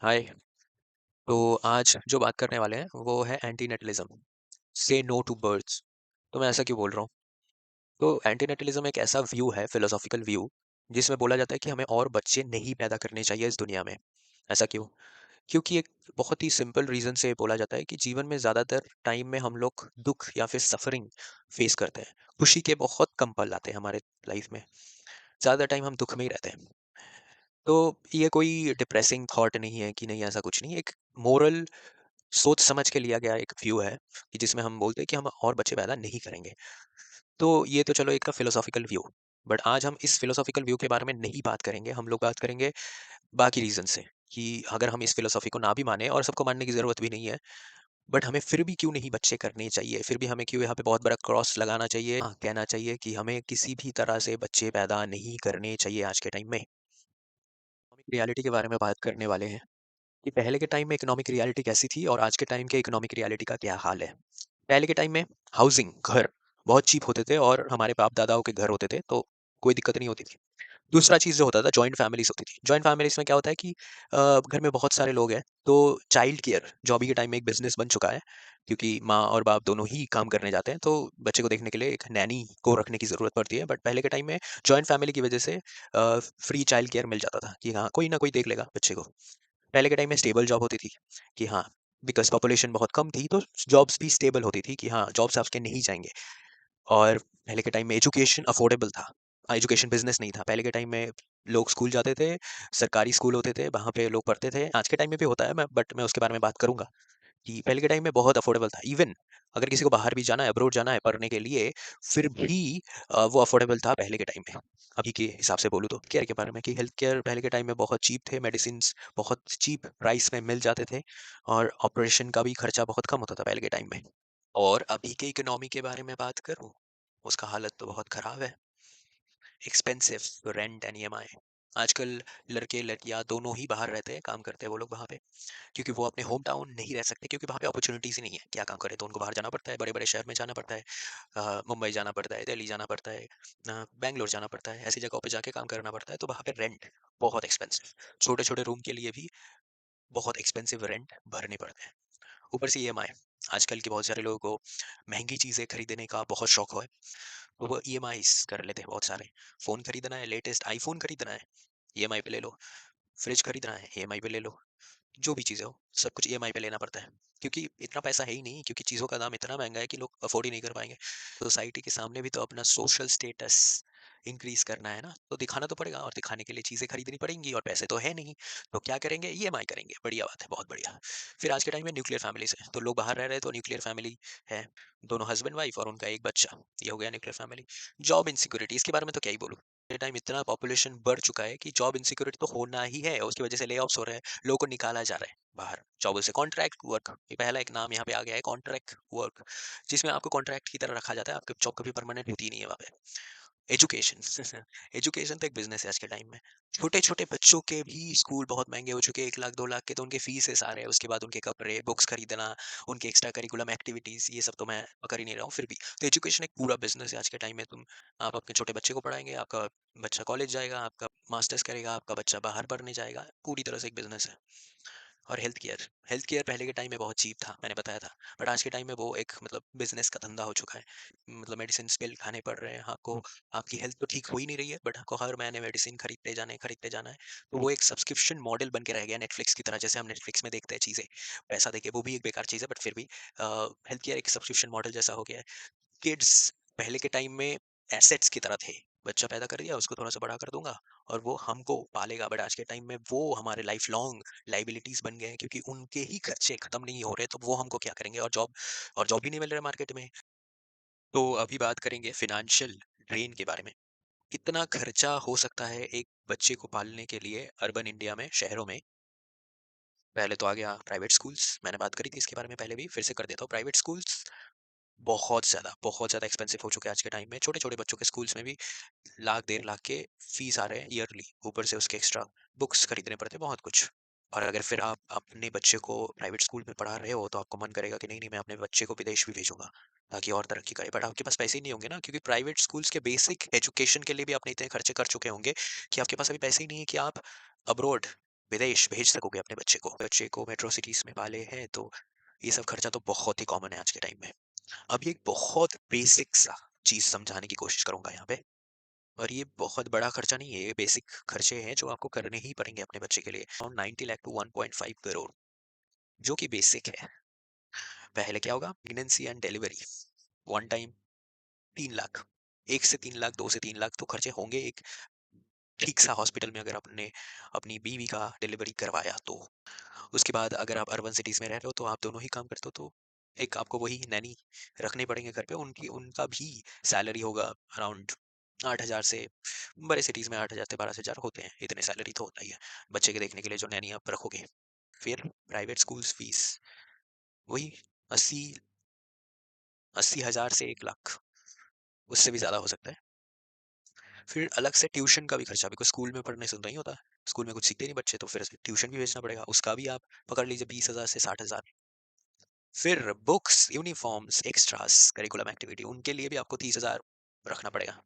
हाय। तो आज जो बात करने वाले हैं वो है एंटीनेटलिज्म। से नो टू बर्ड्स। तो मैं ऐसा क्यों बोल रहा हूँ? तो एंटीनेटलिज्म एक ऐसा व्यू है, फिलोसॉफिकल व्यू, जिसमें बोला जाता है कि हमें और बच्चे नहीं पैदा करने चाहिए इस दुनिया में। ऐसा क्यों? क्योंकि एक बहुत ही सिंपल रीजन से बोला जाता है कि जीवन में ज्यादातर टाइम में हम लोग दुख या फिर सफरिंग फेस करते हैं। खुशी के बहुत कम पल आते हैं हमारे लाइफ में। ज्यादा टाइम हम दुख में ही रहते हैं। तो ये कोई डिप्रेसिंग थॉट नहीं है कि नहीं, ऐसा कुछ नहीं। एक मोरल सोच समझ के लिया गया एक व्यू है कि जिसमें हम बोलते हैं कि हम और बच्चे पैदा नहीं करेंगे। तो ये तो चलो एक का फिलोसॉफिकल व्यू। बट आज हम इस फिलोसॉफिकल व्यू के बारे में नहीं बात करेंगे, हम लोग बात करेंगे बाकी रीजन से कि अगर हम इस फिलोसॉफी को ना भी माने, और सबको मानने की जरूरत भी नहीं है, बट हमें फिर भी क्यों नहीं बच्चे करने चाहिए, फिर भी हमें क्यों यहाँ पे बहुत बड़ा क्रॉस लगाना चाहिए, कहना चाहिए कि हमें किसी भी तरह से बच्चे पैदा नहीं करने चाहिए आज के टाइम में। इकोनॉमिक रियलिटी के बारे में बात करने वाले हैं कि पहले के टाइम में इकोनॉमिक रियलिटी कैसी थी और आज के टाइम के इकोनॉमिक रियलिटी का क्या हाल है। पहले के टाइम में हाउसिंग, घर बहुत चीप होते थे और हमारे बाप दादाओं के घर होते थे, तो कोई दिक्कत नहीं होती थी। दूसरा चीज़ जो होता था, जॉइंट फैमिलीज़ होती थी। जॉइंट फैमिलीज़ में क्या होता है कि घर में बहुत सारे लोग हैं, तो चाइल्ड केयर जो अभी के टाइम में एक बिज़नेस बन चुका है, क्योंकि माँ और बाप दोनों ही काम करने जाते हैं, तो बच्चे को देखने के लिए एक नैनी को रखने की ज़रूरत पड़ती है। बट पहले के टाइम में जॉइंट फैमिली की वजह से फ्री चाइल्ड केयर मिल जाता था कि हाँ, कोई ना कोई देख लेगा बच्चे को। पहले के टाइम में स्टेबल जॉब होती थी कि हाँ, बिकॉज़ पॉपुलेशन बहुत कम थी, तो जॉब्स भी स्टेबल होती थी कि हाँ, जॉब्स आपके नहीं जाएँगे। और पहले के टाइम में एजुकेशन अफोर्डेबल था। एजुकेशन बिज़नेस नहीं था। पहले के टाइम में लोग स्कूल जाते थे, सरकारी स्कूल होते थे, वहाँ पे लोग पढ़ते थे। आज के टाइम में भी होता है, मैं उसके बारे में बात करूँगा कि पहले के टाइम में बहुत अफोर्डेबल था। इवन अगर किसी को बाहर भी जाना है, अब्रॉड जाना है पढ़ने के लिए, फिर भी वो अफोर्डेबल था पहले के टाइम में। अभी के हिसाब से बोलूँ तो केयर के बारे में कि हेल्थ केयर पहले के टाइम में बहुत चीप थे, मेडिसिन्स बहुत चीप प्राइस में मिल जाते थे, और ऑपरेशन का भी खर्चा बहुत कम होता था पहले के टाइम में। और अभी के इकोनॉमी के बारे में बात करूँ, उसका हालत तो बहुत खराब है। Expensive rent and EMI. आजकल लड़के लड़कियां दोनों ही बाहर रहते हैं, काम करते हैं वो लोग वहाँ पे, क्योंकि वो अपने होम टाउन नहीं रह सकते, क्योंकि वहाँ पे अपॉर्चुनिटीज ही नहीं है। क्या काम करे, तो उनको बाहर जाना पड़ता है, बड़े बड़े शहर में जाना पड़ता है। मुंबई जाना पड़ता है, दिल्ली जाना पड़ता है, बैंगलोर जाना पड़ता है, ऐसी जगहों पे जाके काम करना पड़ता है। तो वहाँ पे रेंट बहुत एक्सपेंसिव, छोटे छोटे रूम के लिए भी बहुत एक्सपेंसिव रेंट भरने पड़ते हैं। ऊपर से ईएमआई। आजकल के बहुत सारे लोगों को महंगी चीजें खरीदने का बहुत शौक है, तो वो ईएमआईस कर लेते हैं बहुत सारे। फ़ोन खरीदना है, लेटेस्ट आईफ़ोन खरीदना है, ईएमआई पे ले लो। फ्रिज खरीदना है, ईएमआई पे ले लो। जो भी चीज़ें हो, सब कुछ ईएमआई पे लेना पड़ता है। क्योंकि इतना पैसा है ही नहीं, क्योंकि चीज़ों का दाम इतना महँगा है कि लोग अफ़ोर्ड ही नहीं कर पाएँगे। सोसाइटी के सामने भी तो अपना सोशल स्टेटस इंक्रीज़ करना है ना, तो दिखाना तो पड़ेगा, और दिखाने के लिए चीज़ें खरीदनी पड़ेंगी, और पैसे तो है नहीं, तो क्या करेंगे? ईएमआई करेंगे। बढ़िया बात है, बहुत बढ़िया। फिर आज के टाइम में न्यूक्लियर फैमिलीज़ हैं, तो लोग बाहर रह रहे हैं, तो न्यूक्लियर फैमिली है। दोनों हस्बैंड-वाइफ और उनका एक बच्चा, ये हो गया न्यूक्लियर फैमिली। जॉब इनसिक्योरिटी, इसके बारे में तो क्या ही बोलूँ। ये टाइम इतना पॉपुलेशन बढ़ चुका है कि जॉब इनसिक्योरिटी तो होना ही है, उसकी वजह से ले-ऑफ्स हो रहे हैं, लोगों को निकाला जा रहा है बाहर जॉब से। कॉन्ट्रैक्ट वर्क, ये पहला एक नाम यहाँ पे आ गया है, कॉन्ट्रैक्ट वर्क, जिसमें आपको कॉन्ट्रैक्ट की तरह रखा जाता है, आपकी जॉब कभी परमानेंट होती ही नहीं है वहाँ पे। एजुकेशन एजुकेशन तो एक बिजनेस है आज के टाइम में। छोटे छोटे बच्चों के भी स्कूल बहुत महंगे हो चुके हैं, 1 लाख 2 लाख के तो उनके फीसेस आ रहे हैं। उसके बाद उनके कपड़े, बुक्स खरीदना, उनके एक्स्ट्रा करिकुलम एक्टिविटीज, ये सब तो मैं कर ही नहीं रहा हूँ, फिर भी तो एजुकेशन एक पूरा बिजनेस है आज के टाइम में। आप अपने छोटे बच्चे को पढ़ाएंगे, आपका बच्चा कॉलेज जाएगा, आपका मास्टर्स करेगा, आपका बच्चा बाहर पढ़ने जाएगा, पूरी तरह से एक बिजनेस है। और हेल्थ केयर पहले के टाइम में बहुत चीप था, मैंने बताया था। बट आज के टाइम में वो एक मतलब बिजनेस का धंधा हो चुका है। मतलब मेडिसिन बिल खाने पड़ रहे हैं आपको। आपकी हेल्थ तो ठीक हो ही नहीं रही है, बट आपको हर महीने मेडिसिन खरीदते जाना है। तो वो एक सब्सक्रिप्शन मॉडल बन के रह गया, नेटफ्लिक्स की तरह। जैसे हम नेटफ्लिक्स में देखते हैं चीजें पैसा देके, वो भी एक बेकार चीज है, बट फिर भी हेल्थ केयर एक सब्सक्रिप्शन मॉडल जैसा हो गया है। किड्स पहले के टाइम में एसेट्स की तरह थे। बच्चा पैदा कर दिया, उसको थोड़ा सा बड़ा कर दूंगा और वो हमको पालेगा। बट आज के टाइम में वो हमारे लाइफ लॉन्ग लाइबिलिटीज बन गए हैं, क्योंकि उनके ही खर्चे खत्म नहीं हो रहे, तो वो हमको क्या करेंगे? और जॉब भी नहीं मिल रहा है मार्केट में। तो अभी बात करेंगे फिनेंशियल ड्रेन के बारे में। कितना खर्चा हो सकता है एक बच्चे को पालने के लिए अर्बन इंडिया में, शहरों में। पहले तो आ गया प्राइवेट स्कूल्स, मैंने बात करी थी इसके बारे में पहले भी, फिर से कर देता हूँ। प्राइवेट स्कूल्स बहुत ज़्यादा एक्सपेंसिव हो चुके हैं आज के टाइम में। छोटे-छोटे बच्चों के स्कूल्स में भी लाख, 1.5 लाख के फीस आ रहे हैं ईयरली। ऊपर से उसके एक्स्ट्रा बुक्स खरीदने पड़ते हैं, बहुत कुछ। और अगर फिर आप अपने बच्चे को प्राइवेट स्कूल में पढ़ा रहे हो, तो आपको मन करेगा कि नहीं, नहीं, मैं अपने बच्चे को विदेश भी भेजूँगा, ताकि और तरक्की करे। बट आपके पास पैसे ही नहीं होंगे ना, क्योंकि प्राइवेट स्कूल्स के बेसिक एजुकेशन के लिए भी आपने इतने खर्चे कर चुके होंगे कि आपके पास अभी पैसे ही नहीं है कि आप अब्रॉड विदेश भेज सकोगे अपने बच्चे को मेट्रो सिटीज में पाले हैं, तो ये सब खर्चा तो बहुत ही कॉमन है आज के टाइम में। अब ये एक बहुत बेसिक सा चीज समझाने की कोशिश करूंगा यहाँ पे, और ये बहुत बड़ा खर्चा नहीं है, ये बेसिक खर्चे हैं जो आपको करने ही पड़ेंगे अपने बच्चे के लिए, अराउंड 90 लाख टू 1.5 करोड़, जो कि बेसिक है। पहले क्या होगा, pregnancy and delivery, one time 3 lakh, 1 से 3 लाख, 2 से 3 लाख तो खर्चे होंगे एक ठीक सा हॉस्पिटल में, अगर आपने अपनी बीवी का डिलीवरी करवाया तो। उसके बाद अगर आप अर्बन सिटीज में रह रहे हो तो आप दोनों ही काम करते हो, तो एक आपको वही नैनी रखने पड़ेंगे घर पे, उनकी उनका भी सैलरी होगा अराउंड 8,000 से, बड़े सिटीज में 8,000 से 12,000 होते हैं, इतने सैलरी तो होता ही है बच्चे के देखने के लिए जो नैनी आप रखोगे। फिर प्राइवेट स्कूल्स फीस वही 80,000 से 1 लाख, उससे भी ज्यादा हो सकता है। फिर अलग से ट्यूशन का भी खर्चा, बिकॉज स्कूल में पढ़ने से तो नहीं होता, स्कूल में कुछ सीखते नहीं बच्चे, तो फिर ट्यूशन भी भेजना पड़ेगा, उसका भी आप पकड़ लीजिए 20,000 से 60,000। फिर books, uniforms, extras, curriculum activity, उनके लिए भी आपको 30,000 रखना पड़ेगा।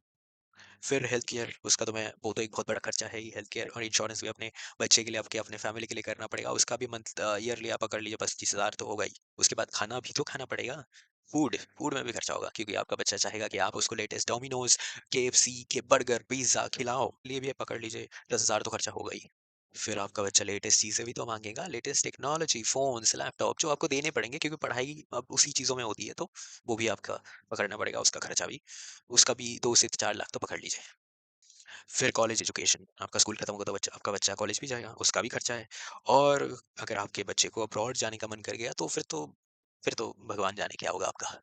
फिर हेल्थ केयर, उसका तो मैं, वो तो एक बहुत बड़ा खर्चा है ही, हेल्थ केयर और इंश्योरेंस भी अपने बच्चे के लिए, आपके अपने फैमिली के लिए करना पड़ेगा, उसका भी मंथ ईयरली आप पकड़ लीजिए 25,000 तो होगा ही। उसके बाद खाना भी तो खाना पड़ेगा, फूड फूड में भी खर्चा होगा, क्योंकि आपका बच्चा चाहेगा कि आप उसको लेटेस्ट डोमिनोज, KFC के बर्गर पिज्जा खिलाओ, लिए भी पकड़ लीजिए 10,000 तो खर्चा होगा ही। फिर आपका बच्चा लेटेस्ट चीज़ें भी तो माँगेगा, लेटेस्ट टेक्नोलॉजी, फ़ोन्स, लैपटॉप जो आपको देने पड़ेंगे, क्योंकि पढ़ाई अब उसी चीज़ों में होती है, तो वो भी आपका पकड़ना पड़ेगा, उसका खर्चा भी। उसका भी 2 से 4 लाख तो पकड़ लीजिए। फिर कॉलेज एजुकेशन, आपका स्कूल खत्म होगा तो आपका बच्चा कॉलेज भी जाएगा, उसका भी खर्चा है। और अगर आपके बच्चे को अब्रॉड जाने का मन कर गया, तो फिर तो भगवान जाने क्या होगा आपका।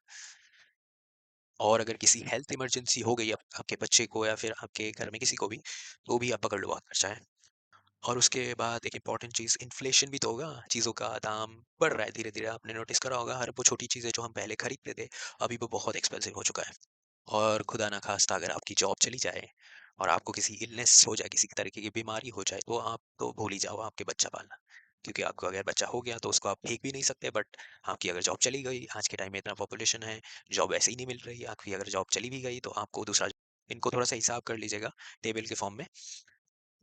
और अगर किसी हेल्थ इमरजेंसी हो गई आपके बच्चे को या फिर आपके घर में किसी को भी, तो भी आप पकड़ लो, बहुत खर्चा है। और उसके बाद एक इम्पॉर्टेंट चीज़, इन्फ्लेशन भी तो होगा, चीज़ों का दाम बढ़ रहा है धीरे धीरे, आपने नोटिस करा होगा, हर वो छोटी चीज़ें जो हम पहले खरीदते थे, अभी वो बहुत एक्सपेंसिव हो चुका है। और खुदा ना खास्ता अगर आपकी जॉब चली जाए और आपको किसी इलनेस हो जाए, किसी तरीके की बीमारी हो जाए, तो आप तो भूल ही जाओ आपके बच्चा पालना, क्योंकि आपको अगर बच्चा हो गया तो उसको आप फेंक भी नहीं सकते, बट आपकी अगर जॉब चली गई, आज के टाइम में इतना पॉपुलेशन है, जॉब ऐसे ही नहीं मिल रही, आपकी अगर जॉब चली भी गई तो आपको दूसरा, इनको थोड़ा सा हिसाब कर लीजिएगा टेबल के फॉर्म में।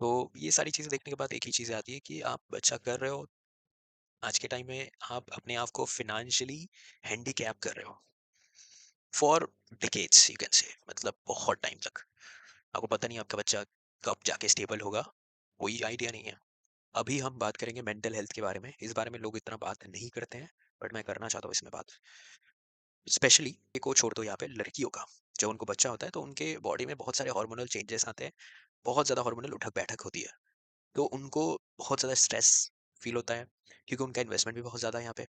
तो ये सारी चीज़ें देखने के बाद एक ही चीज़ आती है कि आप बच्चा कर रहे हो, आज के टाइम में आप अपने आप को फाइनेंशियली हैंडीकैप कर रहे हो for decades, you can say, मतलब बहुत टाइम तक। आपको पता नहीं आपका बच्चा कब जाके स्टेबल होगा, कोई आइडिया नहीं है। अभी हम बात करेंगे मेंटल हेल्थ के बारे में, इस बारे में लोग इतना बात नहीं करते हैं, बट मैं करना चाहता हूँ इसमें बात। स्पेशली को छोड़ दो, यहाँ पे लड़कियों का, जब उनको बच्चा होता है तो उनके बॉडी में बहुत सारे हार्मोनल चेंजेस आते हैं, बहुत ज़्यादा हार्मोनल उठक बैठक होती है, तो उनको बहुत ज़्यादा स्ट्रेस फील होता है, क्योंकि उनका इन्वेस्टमेंट भी बहुत ज़्यादा है यहाँ पे,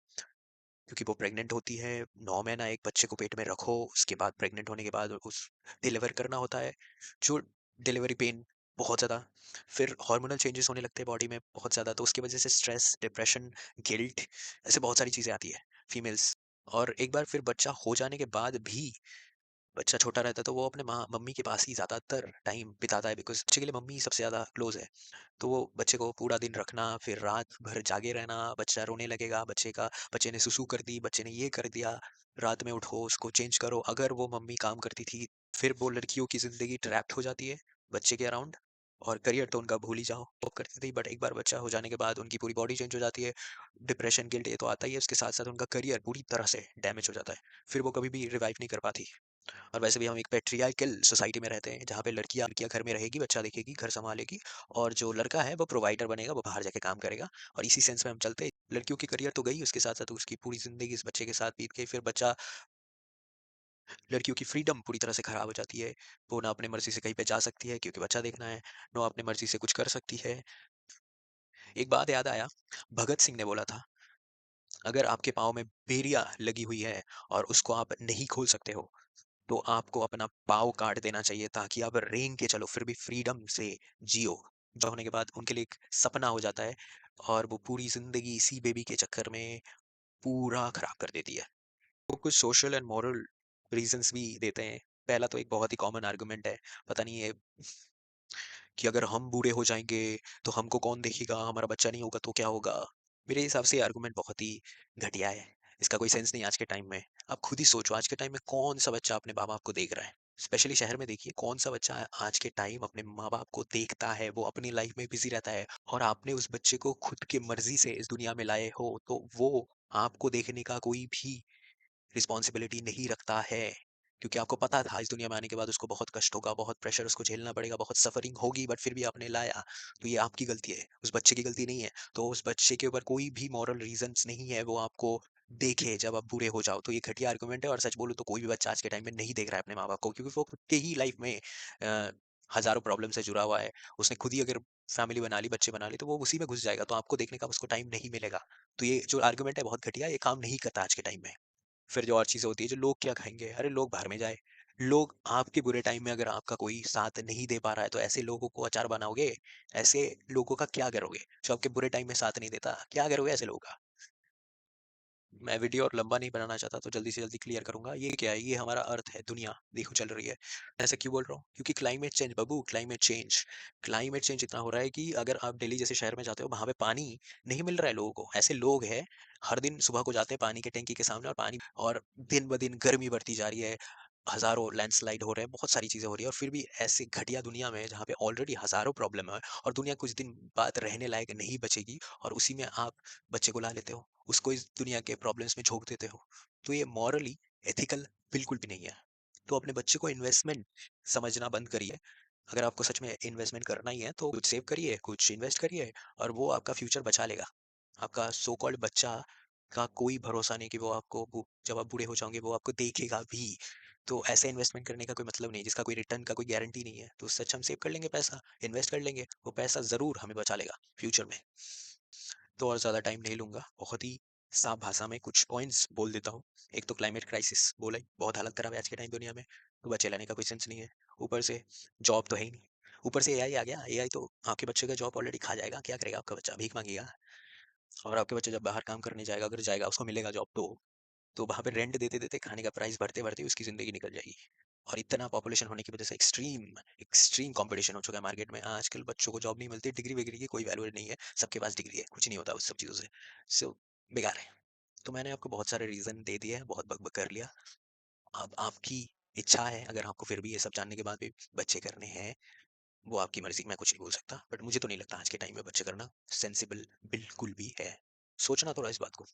क्योंकि वो प्रेग्नेंट होती है, 9 महीना एक बच्चे को पेट में रखो, उसके बाद प्रेग्नेंट होने के बाद उस डिलीवर करना होता है, जो डिलीवरी पेन बहुत ज़्यादा, फिर हार्मोनल चेंजेस होने लगते हैं बॉडी में बहुत ज़्यादा, तो उसकी वजह से स्ट्रेस, डिप्रेशन, गिल्ट, ऐसे बहुत सारी चीज़ें आती है फीमेल्स। और एक बार फिर बच्चा हो जाने के बाद भी बच्चा छोटा रहता है, तो वो अपने माँ मम्मी के पास ही ज़्यादातर टाइम बिताता है, बिकॉज बच्चे के लिए मम्मी सबसे ज़्यादा क्लोज है। तो वो बच्चे को पूरा दिन रखना, फिर रात भर जागे रहना, बच्चा रोने लगेगा, बच्चे ने सुसु कर दी, बच्चे ने ये कर दिया, रात में उठो, उसको चेंज करो। अगर वो मम्मी काम करती थी, फिर वो लड़कियों की ज़िंदगी ट्रैप्ड हो जाती है बच्चे के अराउंड, और करियर तो उनका भूल ही जाओ, वो करती थी, बट एक बार बच्चा हो जाने के बाद उनकी पूरी बॉडी चेंज हो जाती है, डिप्रेशन, गिल्ट ये तो आता ही है, उसके साथ-साथ उनका करियर पूरी तरह से डैमेज हो जाता है। फिर वो कभी भी रिवाइव नहीं कर पाती। और वैसे भी हम एक पैट्रियार्कल सोसाइटी में रहते हैं, जहाँ पे लड़कियाँ लड़कियाँ घर में रहेगी, बच्चा देखेगी, घर सँभालेगी, और जो लड़का है वो प्रोवाइडर बनेगा, वो बाहर जाके काम करेगा। और इसी सेंस में हम चलते हैं। लड़कियों की करियर तो गई, उसके साथ-साथ उसकी पूरी ज़िंदगी इस बच्चे के साथ बीत गई। फिर बच्चा, लड़कियों की फ्रीडम पूरी तरह से खराब हो जाती है। वो ना अपनी मर्ज़ी से कहीं पे जा सकती है क्योंकि बच्चा देखना है, ना अपनी मर्ज़ी से कुछ कर सकती है। एक बात याद आया, भगत सिंह ने बोला था, अगर आपके पाँव में बेरिया लगी हुई है और उसको आप नहीं खोल सकते हो, तो आपको अपना पाँव काट देना चाहिए, ताकि आप रेंग के चलो, फिर भी फ्रीडम से जियो। जो होने के बाद उनके लिए एक सपना हो जाता है, और वो पूरी ज़िंदगी इसी बेबी के चक्कर में पूरा खराब कर देती है। वो कुछ सोशल एंड मॉरल रीज़न्स भी देते हैं। पहला तो एक बहुत ही कॉमन आर्गुमेंट है, पता नहीं ये, कि अगर हम बूढ़े हो जाएँगे, तो हमको कौन देखेगा? हमारा बच्चा नहीं होगा तो क्या होगा? मेरे हिसाब से ये आर्गुमेंट बहुत ही घटिया है। इसका कोई सेंस नहीं है आज के टाइम में। आप खुद ही सोचो, आज के टाइम में कौन-सा बच्चा अपने माँ-बाप को देख रहा है? स्पेशली शहर में देखिए कौन सा बच्चा आज के टाइम अपने माँ बाप को देखता है, वो अपनी लाइफ में बिजी रहता है, और आपने उस बच्चे को खुद की मर्जी से इस दुनिया में लाए हो, तो वो आपको देखने का कोई भी रिस्पॉन्सिबिलिटी नहीं रखता है। क्योंकि आपको पता था इस दुनिया में आने के बाद उसको बहुत कष्ट होगा, बहुत प्रेशर उसको झेलना पड़ेगा, बहुत सफरिंग होगी, बट फिर भी आपने लाया। तो ये आपकी गलती है, उस बच्चे की गलती नहीं है। तो उस बच्चे के ऊपर कोई भी मॉरल रीजंस नहीं है वो आपको देखे जब आप बुरे हो जाओ। तो ये घटिया आर्गुमेंट है, और सच बोलूं तो कोई भी बच्चा आज के टाइम में नहीं देख रहा है अपने माँ बाप को, क्योंकि वो खुद के ही लाइफ में हजारों प्रॉब्लम से जुड़ा हुआ है। उसने खुद ही अगर फैमिली बना ली, बच्चे बना ली, तो वो उसी में घुस जाएगा, तो आपको देखने का उसको टाइम नहीं मिलेगा। तो ये जो आर्गुमेंट है बहुत घटिया, ये काम नहीं करता आज के टाइम में। फिर जो और चीज़ें होती है, जो लोग क्या खाएँगे, अरे लोग बाहर में जाए। लोग आपके बुरे टाइम में अगर आपका कोई साथ नहीं दे पा रहा है, तो ऐसे लोगों को अचार बनाओगे? ऐसे लोगों का क्या करोगे? जो आपके बुरे टाइम में साथ नहीं देता, क्या करोगे ऐसे लोगों का? मैं वीडियो और लंबा नहीं बनाना चाहता, तो जल्दी से जल्दी क्लियर करूंगा। ये क्या है? ये हमारा अर्थ है, दुनिया देखो चल रही है। ऐसा क्यों बोल रहा हूँ? क्योंकि क्लाइमेट चेंज बाबू, क्लाइमेट चेंज इतना हो रहा है कि अगर आप दिल्ली जैसे शहर में जाते हो, वहां पे पानी नहीं मिल रहा है लोगों को। ऐसे लोग हैं, हर दिन सुबह को जाते हैं पानी के टैंकी के सामने, और पानी, और दिन ब दिन गर्मी बढ़ती जा रही है, हजारों लैंडस्लाइड हो रहे हैं, बहुत सारी चीजें हो रही है, और फिर भी ऐसे घटिया दुनिया में जहाँ पे ऑलरेडी हजारों प्रॉब्लम है, और दुनिया कुछ दिन बाद रहने लायक नहीं बचेगी, और उसी में आप बच्चे को ला लेते हो, उसको इस दुनिया के प्रॉब्लम्स में झोंक देते हो। तो ये मॉरली एथिकल बिल्कुल भी नहीं है। तो अपने बच्चे को इन्वेस्टमेंट समझना बंद करिए। अगर आपको सच में इन्वेस्टमेंट करना ही है, तो कुछ सेव करिए, कुछ इन्वेस्ट करिए, और वो आपका फ्यूचर बचा लेगा। आपका सो कॉल्ड बच्चा का कोई भरोसा नहीं कि वो आपको जब आप बूढ़े हो जाओगे वो आपको देखेगा भी। तो ऐसे इन्वेस्टमेंट करने का कोई मतलब नहीं है जिसका कोई रिटर्न का कोई गारंटी नहीं है। तो उससे अच्छा हम सेव कर लेंगे पैसा, इन्वेस्ट कर लेंगे, वो पैसा जरूर हमें बचा लेगा फ्यूचर में। तो और ज़्यादा टाइम नहीं लूँगा, बहुत ही साफ भाषा में कुछ पॉइंट्स बोल देता हूँ। एक तो क्लाइमेट क्राइसिस बोला ही, बहुत हालत खराब है आज के टाइम दुनिया में, तो बच्चे लाने का कोई सेंस नहीं है। ऊपर से जॉब तो है ही नहीं, ऊपर से एआई आ गया। एआई तो आपके बच्चे का जॉब ऑलरेडी खा जाएगा। क्या करेगा आपका बच्चा? भीख मांगेगा। और आपके बच्चा जब बाहर काम करने जाएगा, अगर जाएगा, उसको मिलेगा जॉब, तो वहाँ पे रेंट देते-देते, खाने का प्राइस भरते-भरते उसकी ज़िंदगी निकल जाएगी। और इतना पॉपुलेशन होने की वजह से एक्सट्रीम एक्सट्रीम कंपटीशन हो चुका है मार्केट में। आजकल बच्चों को जॉब नहीं मिलती, डिग्री-विग्री की कोई वैल्यू नहीं है। सबके पास डिग्री है, कुछ नहीं होता उस सब चीज़ों से। सो बेकार है। तो मैंने आपको बहुत सारे रीज़न दे दिए हैं, बहुत बक-बक कर लिया। अब आपकी इच्छा है, अगर आपको फिर भी ये सब जानने के बाद भी बच्चे करने हैं, वो आपकी मर्ज़ी, मैं कुछ नहीं बोल सकता। बट मुझे तो नहीं लगता आज के टाइम में बच्चे करना सेंसिबल बिल्कुल भी है। सोचना थोड़ा इस बात को।